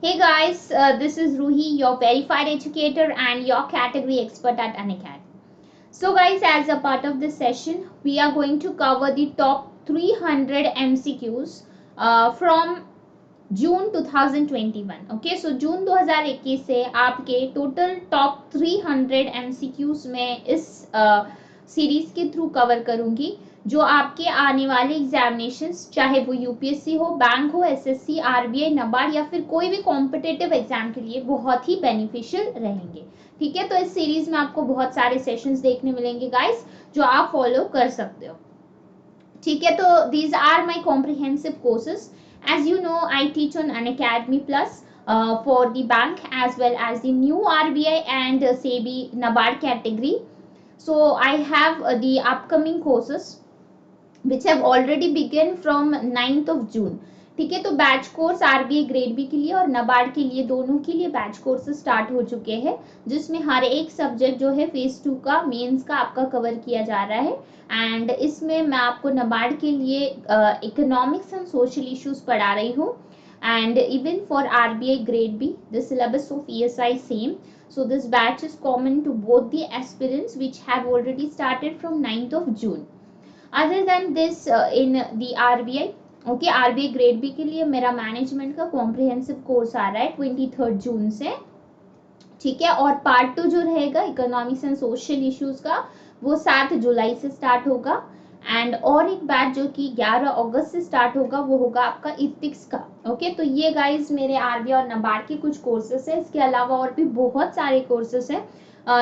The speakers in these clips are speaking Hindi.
Hey guys, this is Ruhi, your verified educator and your category expert at Unacademy. So guys, as a part of this session, we are going to cover the top 300 MCQs from June 2021. Okay, so June 2021 से आपके टोटल टॉप 300 MCQs में इस सीरीज के थ्रू कवर करूंगी, जो आपके आने वाले एग्जामिनेशंस, चाहे वो यूपीएससी हो, बैंक हो, एसएससी, आरबीआई, नबार्ड या फिर कोई भी कॉम्पिटिटिव एग्जाम के लिए बहुत ही बेनिफिशियल रहेंगे. ठीक है, तो इस सीरीज में आपको बहुत सारे सेशंस देखने मिलेंगे गाइस, जो आप फॉलो कर सकते हो. ठीक है, तो these are my comprehensive courses. As you know, I teach on Unacademy Plus for the bank as well as the new RBI and SEBI NABARD category. So I have the upcoming courses which have already begun from 9th of June. ठीक है, तो batch course RBI grade B के लिए और नबार्ड के लिए, दोनों के लिए बैच कोर्स स्टार्ट हो चुके हैं, जिसमें हर एक सब्जेक्ट जो है फेज 2 का, मेंस का आपका कवर किया जा रहा है. एंड इसमें मैं आपको नबार्ड के लिए इकोनॉमिक्स एंड सोशल इश्यूज पढ़ा रही हूँ. And even for RBI grade be the syllabus of ESI same. So this batch is common to both the aspirants which have already started from 9th of June. Other than this, in the RBI, okay, RBI grade B के लिए मेरा मैनेजमेंट का कॉम्प्रिहेंसिव कोर्स आ रहा है 23 जून से. ठीक है, और पार्ट 2 जो रहेगा इकोनॉमिक्स एंड सोशल इश्यूज का, वो 7 जुलाई से स्टार्ट होगा. एंड और एक बैच जो कि 11 अगस्त से स्टार्ट होगा, वो होगा आपका इथिक्स का. ओके, तो ये गाइज मेरे आरबीआई और नबार्ड के कुछ कोर्सेस है. इसके अलावा और भी बहुत सारे कोर्सेस हैं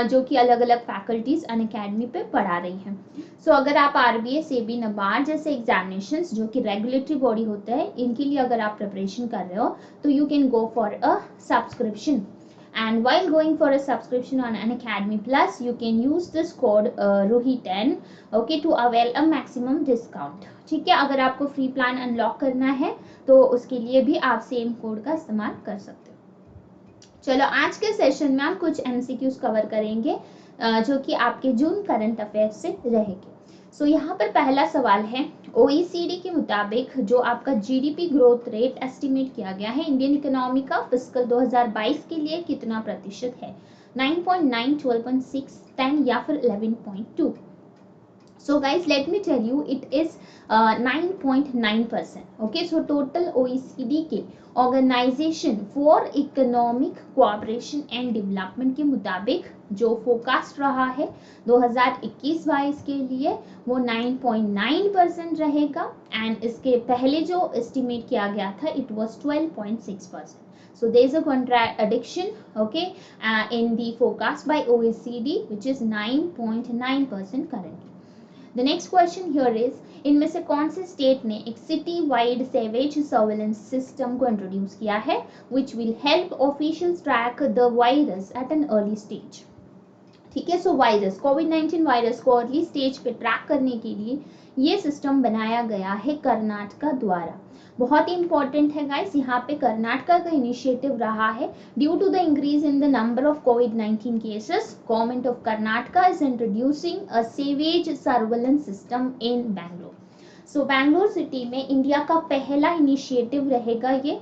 जो कि अलग अलग फैकल्टीज अनअकैडमी पे पढ़ा रही हैं. सो अगर आप आरबीआई, सेबी, नबार्ड जैसे एग्जामिनेशंस जो कि रेगुलेटरी बॉडी होते हैं, इनके लिए अगर आप प्रिपरेशन कर रहे हो, तो you can go for a subscription. And while going for a subscription on Unacademy Plus, you can use this code RUHI10, okay, to avail a maximum discount. ठीक है, अगर आपको फ्री प्लान अनलॉक करना है तो उसके लिए भी आप सेम कोड का इस्तेमाल कर सकते हो. चलो, आज के सेशन में हम कुछ एमसीक्यूज कवर करेंगे जो कि आपके जून करंट अफेयर्स से रहेंगे. सो यहाँ पर पहला सवाल है, ओईसीडी के मुताबिक जो आपका जीडीपी ग्रोथ रेट एस्टिमेट किया गया है इंडियन इकोनॉमी का फिस्कल 2022 के लिए कितना प्रतिशत है? 9.9, 12.6, 10 या फिर 11.2? So guys, let me tell you, it is 9.9%. Okay, so total OECD के organisation for economic cooperation and development के मुताबिक जो फोरकास्ट रहा है 2021-22 के लिए, वो 9.9% रहेगा. एंड इसके पहले जो एस्टिमेट किया गया था, it was 12.6%. So there is a contradiction, okay, in the forecast by OECD, which is 9.9% currently. The next question here is, इनमें से कौन से स्टेट ने एक city wide sewage surveillance system को इंट्रोड्यूस किया है, which will help officials track the virus at an early stage? ठीक है, सो वायरस, कोविड-19 वायरस को अर्ली स्टेज पे ट्रैक करने के लिए ये सिस्टम बनाया गया है कर्नाटका द्वारा. बहुत ही इंपॉर्टेंट है गाइस, यहाँ पे कर्नाटका का इनिशिएटिव रहा है. Due to the increase in the number of कोविड-19 cases, government of Karnataka is introducing a sewage surveillance system in Bangalore. So Bangalore city में इंडिया का पहला इनिशिएटिव रहेगा ये,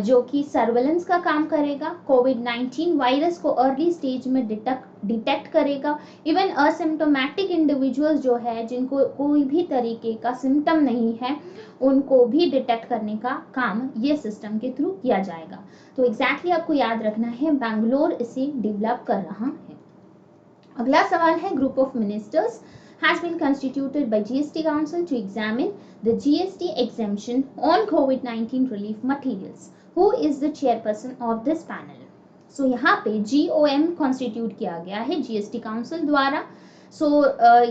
जो कि सर्वेलेंस का काम करेगा. कोविड-19 वायरस को अर्ली स्टेज में डिटेक्ट करेगा. इवन असिम्टोमेटिक इंडिविजुअल्स जो है, जिनको कोई भी तरीके का सिम्टम नहीं है, उनको भी डिटेक्ट करने का काम ये सिस्टम के थ्रू किया जाएगा. तो एग्जैक्टली आपको याद रखना है, बैंगलोर इसे डेवलप कर रहा है. अगला सवाल है, group of ministers has been constituted by GST Council to examine the GST exemption on COVID-19 relief materials. Who is the chairperson of this panel? So यहाँ पे GOM constitute किया गया है GST Council द्वारा. So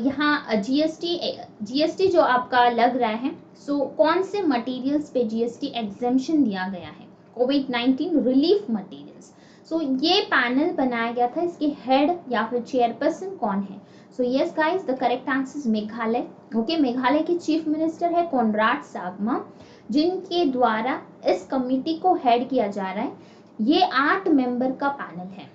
यहाँ GST जो आपका लग रहा है, so कौन से materials पे GST exemption दिया गया है? COVID-19 relief materials. So ये पैनल बनाया गया था, इसके हेड या फिर चेयरपर्सन कौन है? So yes guys, the correct answer is Meghalaya. Okay, Meghalaya के चीफ मिनिस्टर है कोनराड सांगमा, जिनके द्वारा इस कमिटी को हेड किया जा रहा है. ये 8 मेंबर का पैनल है.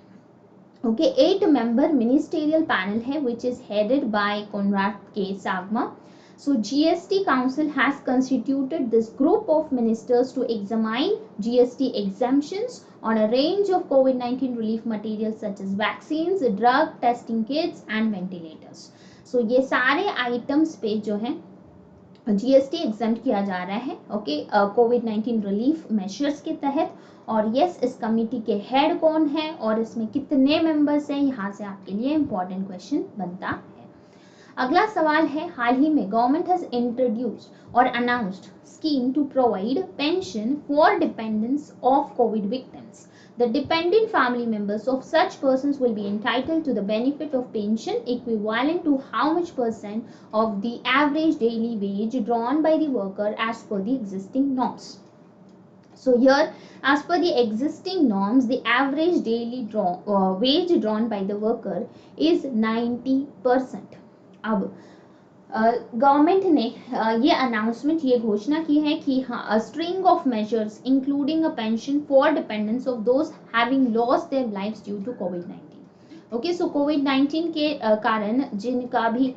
ओके, 8 मेंबर मिनिस्टेरियल पैनल है, which is headed by Conrad K Sangma. So GST Council has constituted this group of ministers to examine GST exemptions on a range of COVID-19 relief materials such as vaccines, drug testing kits and ventilators. So ये सारे आइटम्स पे जो है जीएसटी एग्जाम किया जा रहा है ओके कोविड-19 रिलीफ मेजर्स के तहत। और यस, इस कमेटी के हेड कौन है और इसमें कितने मेंबर्स हैं, यहाँ से आपके लिए इंपॉर्टेंट क्वेश्चन बनता है। अगला सवाल है, हाल ही में गवर्नमेंट हैज इंट्रोड्यूस्ड और announced scheme to provide pension for dependents of Covid victims. The dependent family members of such persons will be entitled to the benefit of pension equivalent to how much percent of the average daily wage drawn by the worker as per the existing norms. So here, as per the existing norms, the average daily wage drawn by the worker is 90%. अब गवर्नमेंट ने ये अनाउंसमेंट, ये घोषणा की है कि हाँ, string of measures including a pension for dependents of those having lost their lives due to कोविड-19। ओके, सो कोविड-19 के कारण जिनका भी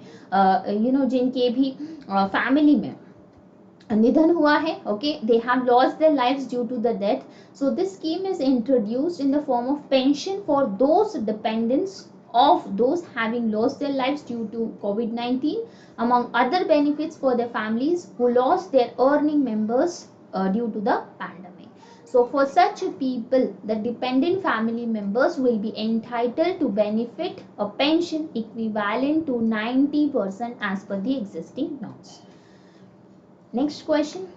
जिनके भी फैमिली में निधन हुआ है, okay, they have lost their lives due to the death, so this scheme is introduced in the form of pension for those dependants of those having lost their lives due to COVID-19, among other benefits for their families who lost their earning members due to the pandemic. So for such people, the dependent family members will be entitled to benefit a pension equivalent to 90% as per the existing norms. Next question.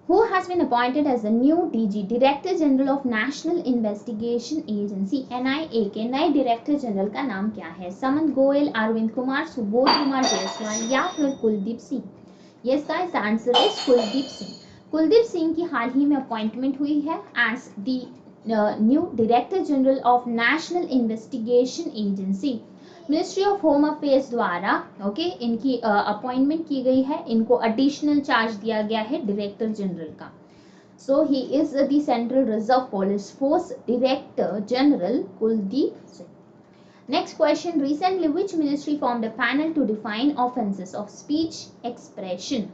Who has been appointed as the new DG, Director General of National Investigation Agency, NIA के नए डायरेक्टर जनरल का नाम क्या है? समन गोयल, अरविंद कुमार, सुबोध कुमार जायसवाल या फिर Kuldeep Singh? Yes guys, the answer is Kuldeep Singh. Kuldeep Singh की हाल ही में अपॉइंटमेंट हुई है as the new director general of national investigation agency. Ministry of home affairs द्वारा ओके इनकी अपॉइंटमेंट की गई है, इनको एडिशनल चार्ज दिया गया है डायरेक्टर जनरल का। So he is the central reserve police force director general Kuldeep Singh. Next question, recently which ministry formed a panel to define offences of speech expression?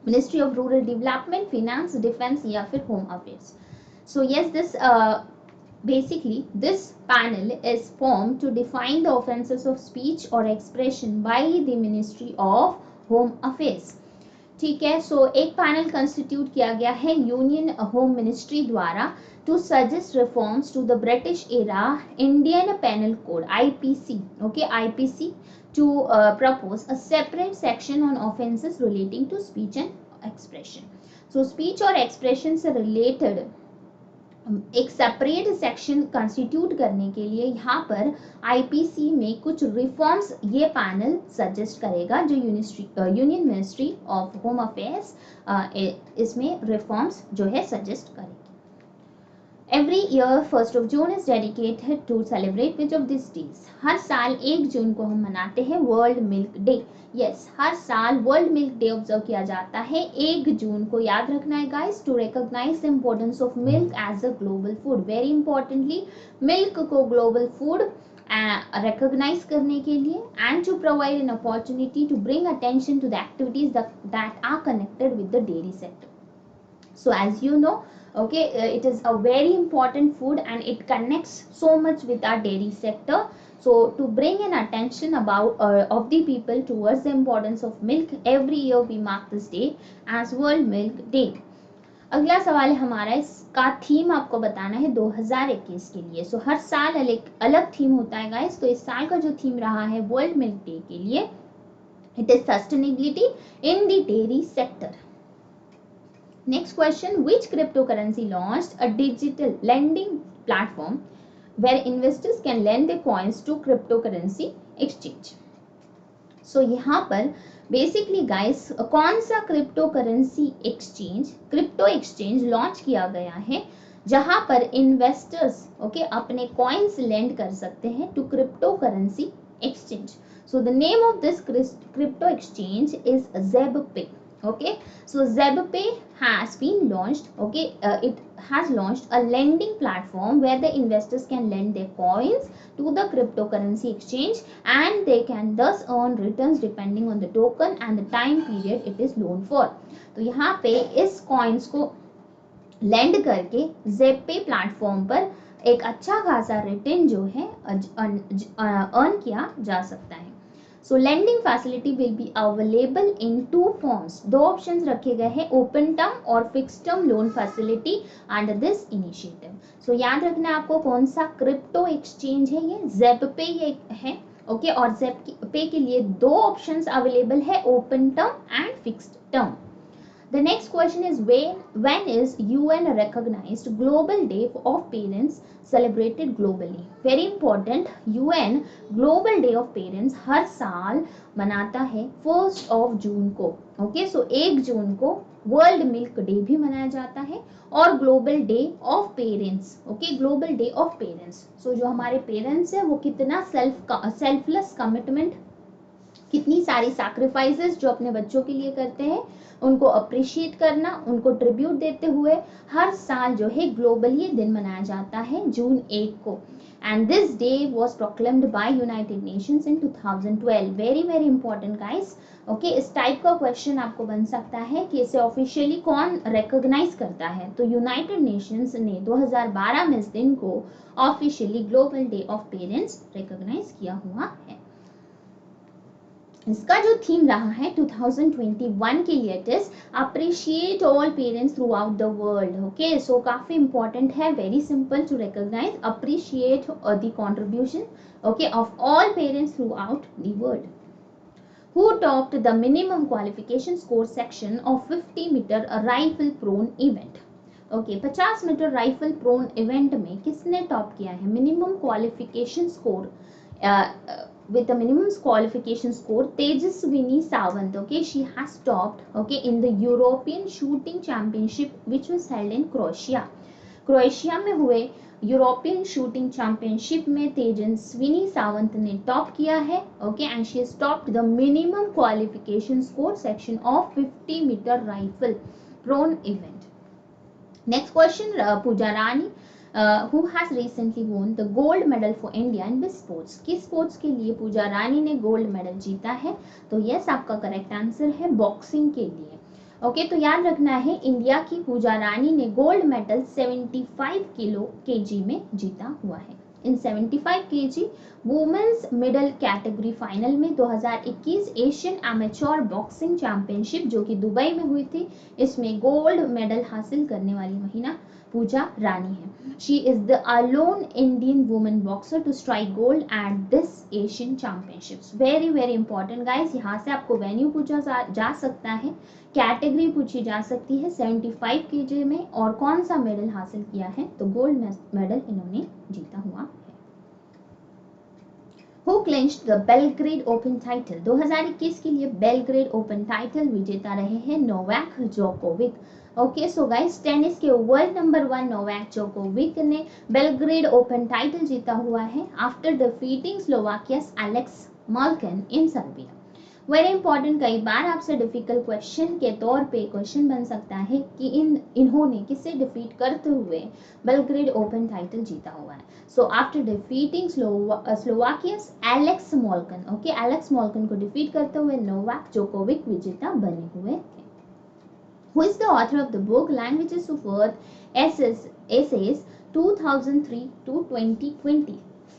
Ministry of rural development, finance, defence या फिर home affairs? So yes, this basically this panel is formed to define the offences of speech or expression by the Ministry of Home Affairs. ठीक है, सो एक पैनल कंस्टिट्यूट किया गया है यूनियन होम मिनिस्ट्री द्वारा to suggest reforms to the British era Indian penal code IPC, okay, IPC to propose a separate section on offences relating to speech and expression. So speech और expression से related एक सेपरेट सेक्शन कंस्टिट्यूट करने के लिए यहाँ पर आईपीसी में कुछ रिफॉर्म्स ये पैनल सजेस्ट करेगा, जो union ministry of home affairs इसमें रिफॉर्म्स जो है सजेस्ट करेगी। Every year 1st of June is dedicated to celebrate which of these days? हर साल 1 जून को हम मनाते हैं वर्ल्ड मिल्क डे। यस, हर साल वर्ल्ड मिल्क डे ऑब्जर्व किया जाता है 1 जून को। याद रखना है guys, to recognise the importance of milk as a global food. Very importantly, milk को ग्लोबल फूड recognize करने के लिए and to provide an opportunity to bring attention to the activities that are connected with the dairy sector. So as you know, okay, it is a very important food and it connects so much with our dairy sector. So to bring an attention about of the people towards the importance of milk, every year we mark this day as World Milk Day. अगला सवाल है हमारा, इसका थीम आपको बताना है 2021 के लिए। सो हर साल अलग थीम होता है गाइस, तो इस साल का जो थीम रहा है वर्ल्ड मिल्क डे के लिए, it is sustainability in the dairy sector. Next question, which cryptocurrency launched a digital lending platform where investors can lend their coins to cryptocurrency exchange? So यहाँ पर बेसिकली गाइस कौन सा क्रिप्टो एक्सचेंज लॉन्च किया गया है जहां पर इन्वेस्टर्स ओके अपने कॉइन्स लेंड कर सकते हैं to cryptocurrency exchange? So the name of this crypto exchange is ZebPay. Okay, so ZebPay has been launched. Okay, it has launched a lending platform where the investors can lend their coins to the cryptocurrency exchange and they can thus earn returns depending on the token and the time period it is loaned for. तो यहाँ पे इस कॉइन्स को लेंड करके ZebPay प्लेटफॉर्म पर एक अच्छा खासा रिटर्न जो है अर्न किया जा सकता है. So lending facility will be available in two forms. दो ऑप्शंस रखे गए हैं, ओपन टर्म और fix term loan facility under this initiative. So याद रखना है आपको कौन सा क्रिप्टो एक्सचेंज है ये, ZebPay ये है. ओके, और ZebPay के लिए दो ऑप्शंस अवेलेबल है, open term and fixed term. The next question is when is UN recognized Global Day of Parents celebrated globally? Very important. UN Global Day of Parents हर साल मनाता है 1 जून को. ओके, सो 1 जून को वर्ल्ड मिल्क डे भी मनाया जाता है और global day of parents. Okay, global day of parents. So जो हमारे पेरेंट्स है वो कितना सेल्फलेस कमिटमेंट, कितनी सारी सैक्रिफाइसेस जो अपने बच्चों के लिए करते हैं, उनको अप्रिशिएट करना, उनको ट्रिब्यूट देते हुए हर साल जो है ग्लोबल ये दिन मनाया जाता है जून 1 को. And this day was proclaimed by United Nations in 2012. Very very important guys. Okay, इस टाइप का क्वेश्चन आपको बन सकता है कि इसे ऑफिशियली कौन रिकॉग्नाइज करता है. तो यूनाइटेड नेशंस ने 2012 में इस दिन को officially global day of parents recognise किया हुआ है. इसका जो थीम रहा है 2021 के लिए it is appreciate all parents throughout the world. Okay, so काफी इंपॉर्टेंट है, very simple to recognise, appreciate the contribution okay of all parents throughout the world. Who topped the minimum qualification score section of 50 metre rifle prone event? Okay, 50 metre rifle prone event में किसने टॉप किया है? Minimum qualification score with the minimum qualification score, Tejaswini Sawant. Okay, she has topped okay in the European shooting championship which was held in Croatia. Croatia में हुए यूरोपियन शूटिंग चैंपियनशिप में तेजस्विनी सावंत ने टॉप किया है. Okay, and she has topped the minimum qualification score section of 50 metre rifle prone event. Next question, Pooja Rani who has recently won the gold medal for India in which sports? किस स्पोर्ट्स के लिए पूजा रानी ने गोल्ड मेडल जीता है? तो यस, आपका करेक्ट आंसर है बॉक्सिंग के लिए. ओके, तो याद रखना है इंडिया की पूजा रानी ने गोल्ड मेडल 75 kg में जीता हुआ है. In 75 kg women's middle category final में 2021 एशियन एमेच्योर बॉक्सिंग चैंपियनशिप जो कि दुबई में हुई थी, इसमें गोल्ड मेडल हासिल करने वाली महिला पूजा रानी है. She is the alone Indian women boxer to strike gold at this Asian championships. Very very important guys, यहाँ से आपको वेन्यू पूछा जा सकता है, कैटेगरी पूछी जा सकती है 75 kg में और कौन सा मेडल हासिल किया है, तो गोल्ड मेडल इन्होंने जीता हुआ है. Who clinched the Belgrade Open title? 2021 के लिए बेलग्रेड ओपन टाइटल विजेता रहे हैं Novak Djokovic. Okay, so guys, tennis के वर्ल्ड नंबर 1 नोवाक जोकोविक ने बेलग्रेड ओपन टाइटल जीता हुआ है after defeating Slovakia's Alex Molcan in Serbia. Very important, कई बार आपसे डिफिकल्ट क्वेश्चन के तौर पे क्वेश्चन बन सकता है कि इन्होंने किसे डिफीट करते हुए बेलग्रेड ओपन टाइटल जीता हुआ है. So after defeating Slovakia's Alex Molcan, okay, Alex Molcan को डिफीट करते हुए नोवाक जोकोविक विजेता बने हुए हैं. Who is the author of the book Languages of Earth Essays 2003 to 2020?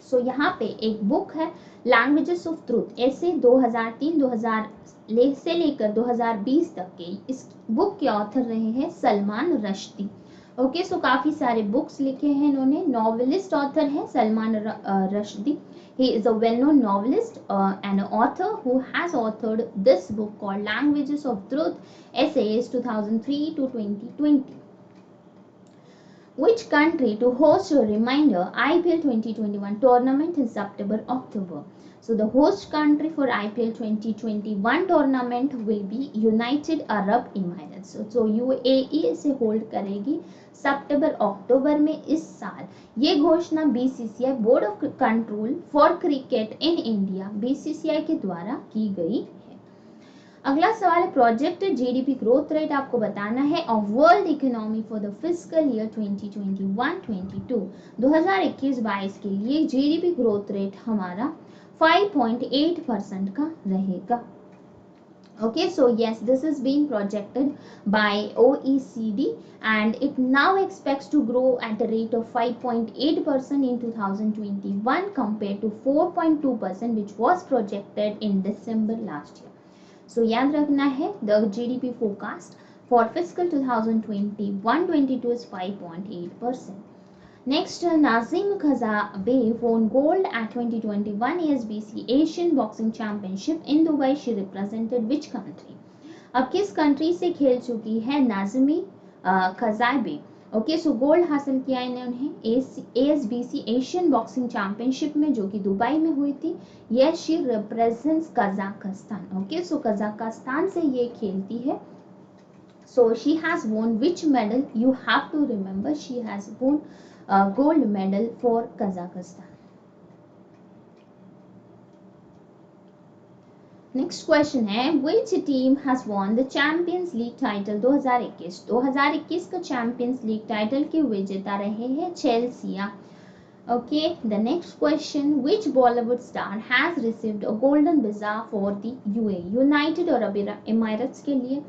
सो यहाँ पे एक बुक है लैंग्वेजेस ऑफ ट्रूथ ऐसे 2003 से लेकर 2020 तक के. इस बुक के ऑथर रहे हैं सलमान रश्दी. ओके, सो काफी सारे बुक्स लिखे हैं इन्होंने. नॉवेलिस्ट ऑथर है Salman Rushdie. He is a well-known novelist and author who has authored this book called Languages of Truth Essays 2003 to 2020. Which country to host a reminder IPL 2021 tournament in September-October? So the host country for IPL 2021 tournament will be United Arab Emirates. So UAE इसे होल्ड करेगी सितंबर-अक्टूबर में इस साल. ये घोषणा BCCI board of control for cricket in India BCCI के द्वारा की गई है. अगला सवाल है प्रोजेक्टेड जीडीपी ग्रोथ रेट आपको बताना है of world economy for the fiscal year 2021-22 2021-22 के लिए जीडीपी ग्रोथ रेट हमारा 5.8% का रहेगा. Okay, so yes, this is being projected by OECD and it now expects to grow at a rate of 5.8% in 2021 compared to 4.2% which was projected in December last year. So याद रखना है the GDP forecast for fiscal 2021-22 is 5.8%. Next, Nazim Khazabe won gold at 2021 ASBC Asian Boxing Championship in Dubai. She represented which country? अब किस कंट्री से खेल चुकी है नाज़मी खजाबे? ओके, सो गोल्ड हासिल किया इन्होंने ASBC एशियन बॉक्सिंग चैंपियनशिप में जो कि दुबई में हुई थी. Yes, she represents Kazakhstan. Okay, so Kazakhstan से ये खेलती है. So she has won which medal? You have to remember she has won a gold medal for Kazakhstan. Next question है which team has won the Champions League title 2021? 2021 का Champions League title के विजेता रहे हैं Chelsea. Okay, the next question, which Bollywood star has received a golden visa for the UAE United Arab Emirates के लिए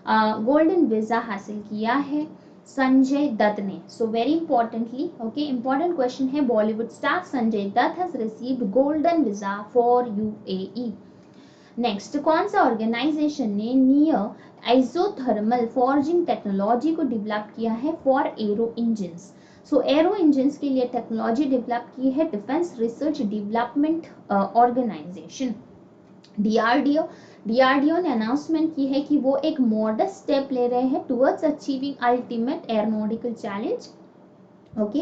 गोल्डन वीजा हासिल किया है संजय दत्त ने. So very importantly, okay, important question है, Bollywood star Sanjay Dutt has received golden visa for UAE. Next, कौन सा ऑर्गेनाइजेशन ने नियर आइसोथर्मल फॉर्जिंग टेक्नोलॉजी को डेवलप किया है for aero engines? So aero engines के लिए टेक्नोलॉजी डेवलप की है defence research development organisation DRDO ने अनाउंसमेंट की है कि वो एक मॉडस्ट स्टेप ले रहे हैं towards achieving ultimate aeronautical challenge. Okay,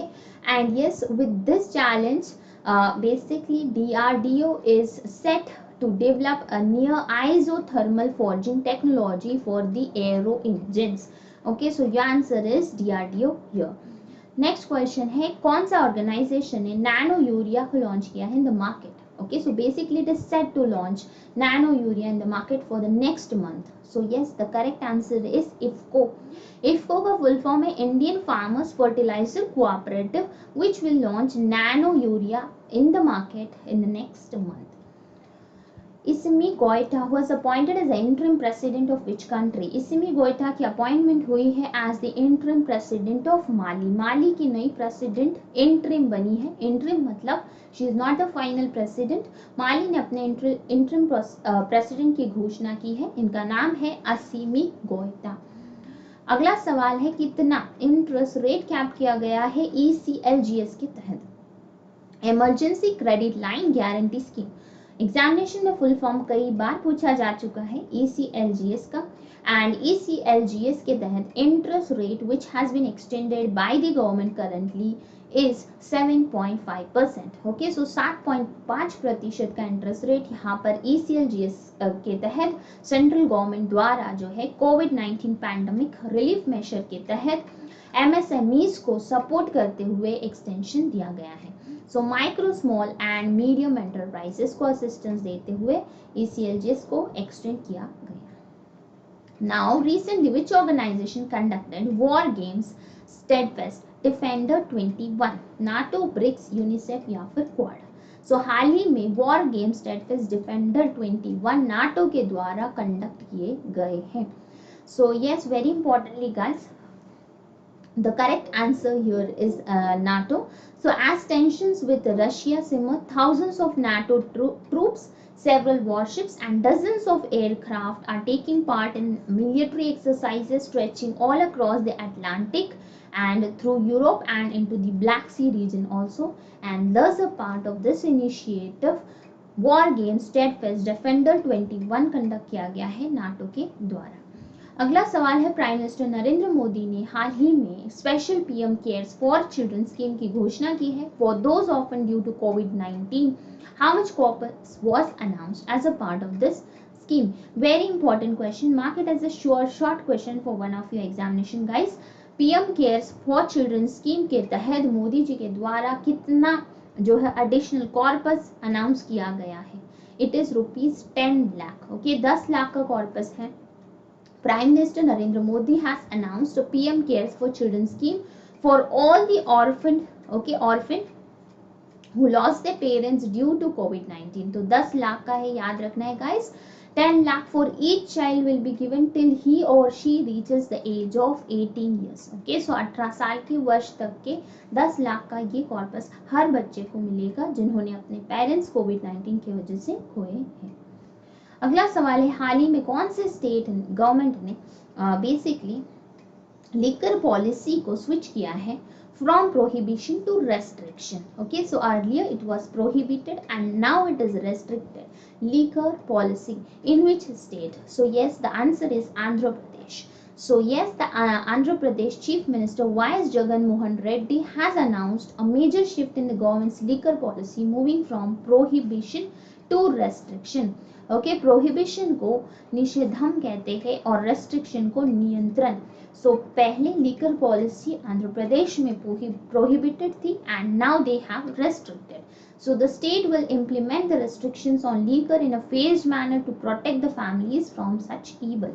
and yes, with this challenge basically DRDO is set to develop a near isothermal forging technology for the aero engines. Okay, so your answer is DRDO here. Next question है कौन सा ऑर्गेनाइजेशन ने नैनो यूरिया को लॉन्च किया है in the market? Okay, so basically it is set to launch nano urea in the market for the next month. So yes, the correct answer is IFFCO. IFFCO का full form है Indian Farmers Fertilizer Cooperative which will launch nano urea in the market in the next month. Isimi Goita was appointed as the interim president of which country? Isimi Goita की अपॉइंटमेंट हुई है as the interim president of Mali. माली की नई प्रेसिडेंट इंटरिम बनी है. इंटरिम मतलब she is not the final president. माली ने अपने इंटरिम प्रेसिडेंट की घोषणा की है. इनका नाम है असीमी गोइटा. अगला सवाल है कितना इंटरेस्ट रेट कैप किया गया है ECLGS के तहत? Emergency credit line guarantee scheme. Examination में फुल फॉर्म कई बार पूछा जा चुका है ECLGS का. एंड ECLGS के तहत interest rate which has been extended by the government currently is 7.5%. Okay, so 7.5% का इंटरेस्ट रेट यहाँ पर ECLGS के तहत सेंट्रल गवर्नमेंट द्वारा जो है कोविड-19 पैंडेमिक रिलीफ मेजर के तहत MSMEs को सपोर्ट करते हुए एक्सटेंशन दिया गया है. So micro small and medium enterprises को असिस्टेंस देते हुए ECLGS को एक्सटेंड किया गया. Now recently which organisation conducted war games Steadfast Defender 21? NATO, BRICS, UNICEF या फिर क्वाड? सो हाल ही में war games Steadfast Defender 21 NATO के द्वारा कंडक्ट किए गए हैं. So yes, very importantly guys, the correct answer here is NATO. So as tensions with Russia simmer, thousands of NATO troops, several warships and dozens of aircraft are taking part in military exercises stretching all across the Atlantic and through Europe and into the Black Sea region also. And thus a part of this initiative War Games Steadfast Defender 21 conduct किया गया है नाटो के द्वारा. अगला सवाल है प्राइम मिनिस्टर नरेंद्र मोदी ने हाल ही में special PM cares for children scheme की घोषणा की है for those orphan due to कोविड-19. How much corpus was announced as a part of this scheme? Very important question, mark it as a short question for one of your examination guys. PM cares for children scheme के तहत मोदी जी के द्वारा कितना जो है एडिशनल कॉर्पस अनाउंस किया गया है? It is ₹10 lakh. Okay, 10 lakh का कॉर्पस है। Prime Minister Narendra Modi has announced a PM Cares for Children scheme for all the orphan who lost their parents due to COVID-19. तो 10 लाख का है, याद रखना है guys। 10 lakh for each child will be given till he or she reaches the age of 18 years. Okay, so 18 साल के वर्ष तक के 10 लाख का ये कॉर्पस हर बच्चे को मिलेगा जिन्होंने अपने पेरेंट्स कोविड-19 की वजह से खोए हैं। अगला सवाल है, हाल ही में कौन से स्टेट गवर्नमेंट ने बेसिकली लिकर पॉलिसी को स्विच किया है from prohibition to restriction. Okay, so earlier it was prohibited and now it is restricted liquor policy. In which state? So yes, the answer is Andhra Pradesh. So yes, the Andhra Pradesh Chief Minister Y.S. Jagan Mohan Reddy has announced a major shift in the government's liquor policy, moving from prohibition to restriction. Okay, prohibition को निषेधम कहते हैं और रेस्ट्रिक्शन को नियंत्रण। सो पहले लीकर पॉलिसी आंध्र प्रदेश में प्रोहिबिटेड थी and now they have restricted. So the state will implement the restrictions on liquor in a phased manner to protect the families from such evil.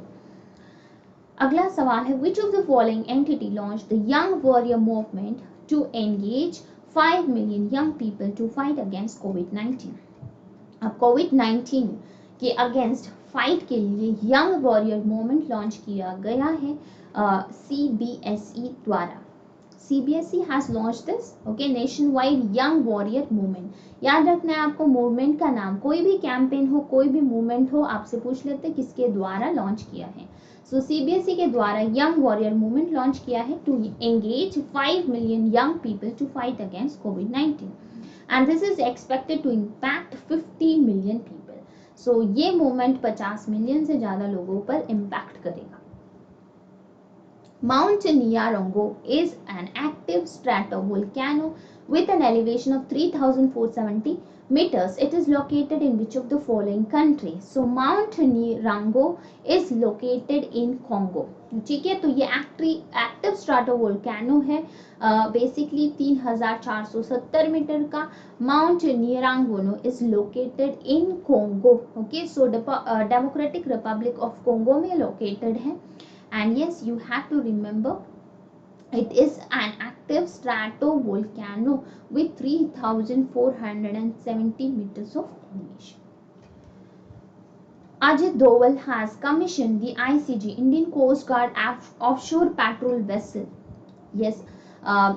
अगला सवाल है, which of the following entity launched the Young Warrior movement to engage 5 million young people to fight against COVID-19? अब COVID-19 के अगेंस्ट फाइट के लिए यंग वॉरियर मूवमेंट लॉन्च किया गया है CBSE द्वारा. CBSE has launched this, okay, nation wide young warrior movement. याद रखना है आपको मूवमेंट का नाम. कोई भी कैंपेन हो, कोई भी मूवमेंट हो, आपसे पूछ लेते किसके द्वारा लॉन्च किया है. सो CBSE के द्वारा यंग वॉरियर मूवमेंट लॉन्च किया है to engage 5 million young people to fight against COVID-19. And this is expected to impact 50 million people. So ये मूवमेंट 50 मिलियन से ज्यादा लोगों पर इम्पैक्ट करेगा. Mount Nyiragongo is an active stratovolcano with an elevation of 3,470 meters. It is located in which of the following countries? So Mount Nyiragongo is located in Congo. ठीक है, तो ये एक्टिव स्ट्राटोवोल्केनो है, बेसिकली 3,470 मीटर का. Mount Nyiragongo is located in Congo. Okay, so democratic republic of Congo में लोकेटेड है. And yes, you have to remember it is an active stratovolcano with 3,470 meters of elevation. Ajit Doval has commissioned the ICG, Indian Coast Guard offshore patrol vessel. Yes,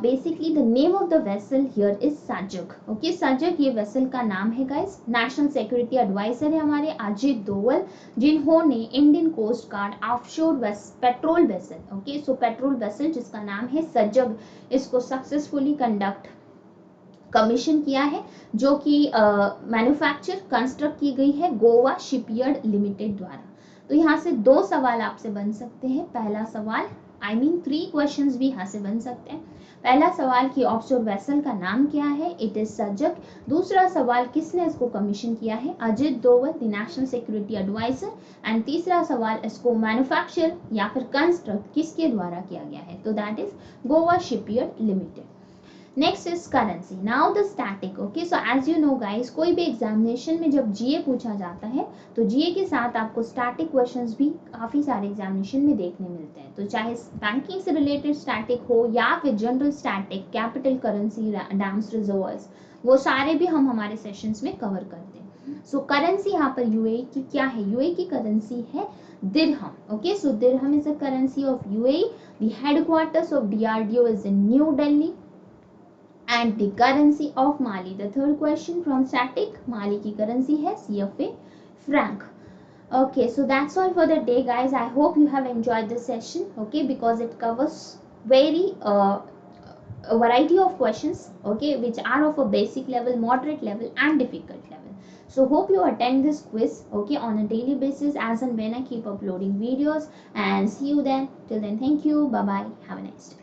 basically the name of the vessel here is Sajak. Okay, Sajak ये वेसल का नाम है guys. नेशनल सिक्योरिटी एडवाइजर है हमारे अजित दोवल, जिन्होंने Indian coast guard offshore patrol vessel, okay, so patrol vessel जिसका नाम है सजग, इसको सक्सेसफुली कमीशन किया है, जो कि मैन्युफैक्चर कंस्ट्रक्ट की गई है गोवा शिपयार्ड लिमिटेड द्वारा. तो यहाँ से 2 सवाल आपसे बन सकते हैं. पहला सवाल, I mean 3 क्वेश्चंस भी यहाँ से बन सकते हैं. पहला सवाल कि ऑफशोर वेसल का नाम क्या है, इट इज सजग. दूसरा सवाल, किसने इसको कमीशन किया है, Ajit Doval, the national security adviser. And तीसरा सवाल, इसको मैन्युफैक्चर या फिर कंस्ट्रक्ट किसके द्वारा किया गया है, तो that is Goa shipyard limited. Next is currency. Now the static. Okay, so as you know guys, कोई भी एग्जामिनेशन में जब जीए पूछा जाता है तो जीए के साथ आपको स्टैटिक क्वेश्चंस भी काफी सारे एग्जामिनेशन में देखने मिलते हैं. तो चाहे बैंकिंग से रिलेटेड स्टैटिक हो या फिर general static, capital currency, dams, reserves, वो सारे भी हम हमारे सेशंस में कवर करते हैं. सो करेंसी यहाँ पर यूएई की क्या है, यूएई की करेंसी है dirham. Okay, so dirham is a currency of UAE. The headquarters of DRDO is in New Delhi. And the currency of Mali. The third question from static, Mali की currency है CFA franc. Okay, so that's all for the day guys. I hope you have enjoyed this session, okay, because it covers very a variety of questions, okay, which are of a basic level, moderate level and difficult level. So hope you attend this quiz, okay, on a daily basis as and when I keep uploading videos, and see you then. Till then, thank you, bye bye, have a nice day.